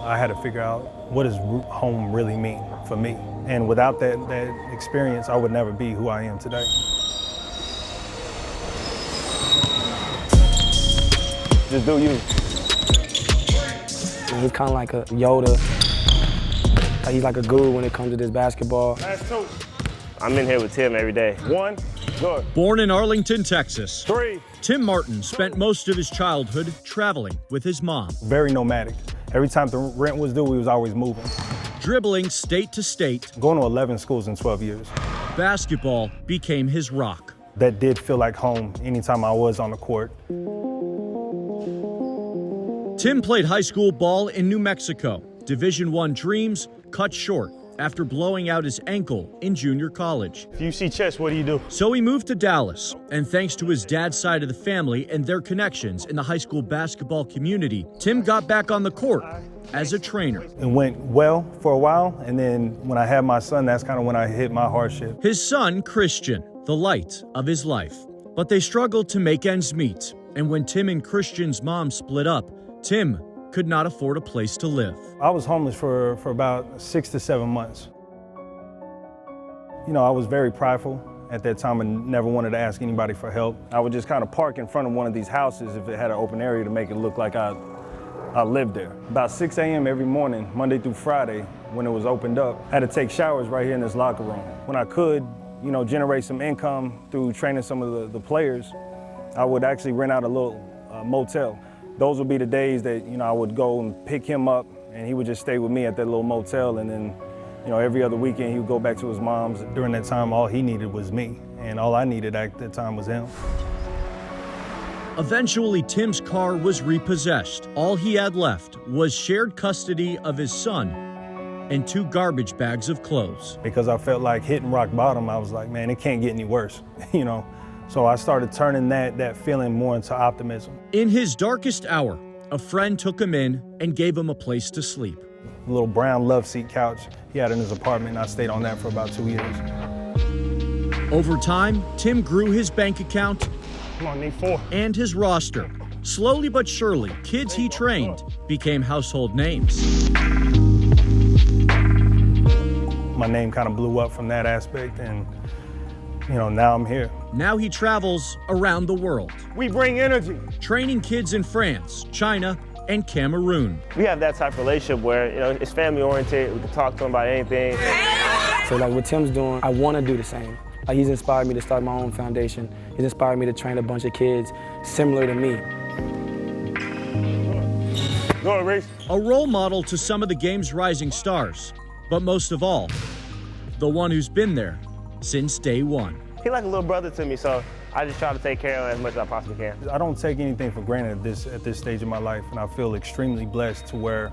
I had to figure out what does home really mean for me. And without that experience, I would never be who I am today. Just do you. He's kind of like a Yoda. He's like a guru when it comes to this basketball. Last two. I'm in here with Tim every day. 1, good. Born in Arlington, Texas, 3. Tim Martin spent most of his childhood traveling with his mom. Very nomadic. Every time the rent was due, we was always moving. Dribbling state to state, Going to 11 schools in 12 years. basketball became his rock. That did feel like home anytime I was on the court. Tim played high school ball in New Mexico. Division I dreams cut short after blowing out his ankle in junior college. If you see chess, what do you do? So he moved to Dallas, and thanks to his dad's side of the family and their connections in the high school basketball community, Tim got back on the court as a trainer. It went well for a while, and then when I had my son, that's kind of when I hit my hardship. His son, Christian, the light of his life. But they struggled to make ends meet, and when Tim and Christian's mom split up, Tim could not afford a place to live. I was homeless for about 6 to 7 months. You know, I was very prideful at that time and never wanted to ask anybody for help. I would just kind of park in front of one of these houses if it had an open area to make it look like I lived there. About 6 a.m. every morning, Monday through Friday, when it was opened up, I had to take showers right here in this locker room. When I could, you know, generate some income through training some of the players, I would actually rent out a little motel. Those would be the days that, you know, I would go and pick him up and he would just stay with me at that little motel, and then, you know, every other weekend he would go back to his mom's. During that time, all he needed was me, and all I needed at that time was him. Eventually, Tim's car was repossessed. All he had left was shared custody of his son and 2 garbage bags of clothes. Because I felt like hitting rock bottom, I was like, man, it can't get any worse, you know? So I started turning that feeling more into optimism. In his darkest hour, a friend took him in and gave him a place to sleep. A little brown love seat couch he had in his apartment, and I stayed on that for about 2 years. Over time, Tim grew his bank account Come on, need 4. and his roster. Slowly but surely, kids he trained became household names. My name kind of blew up from that aspect, and you know, now I'm here. Now he travels around the world, We bring energy. training kids in France, China, and Cameroon. We have that type of relationship where, you know, it's family oriented. We can talk to him about anything. So like what Tim's doing, I want to do the same. Like he's inspired me to start my own foundation. He's inspired me to train a bunch of kids similar to me. Go on, Reese. A role model to some of the game's rising stars, but most of all, the one who's been there since day one. He's like a little brother to me, so I just try to take care of him as much as I possibly can. I don't take anything for granted at this stage of my life, and I feel extremely blessed to where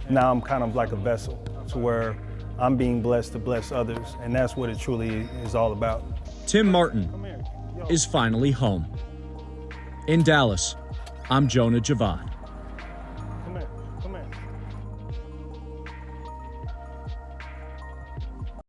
now I'm kind of like a vessel to where I'm being blessed to bless others, and that's what it truly is all about. Tim Martin is finally home. In Dallas, I'm Jonah Javad.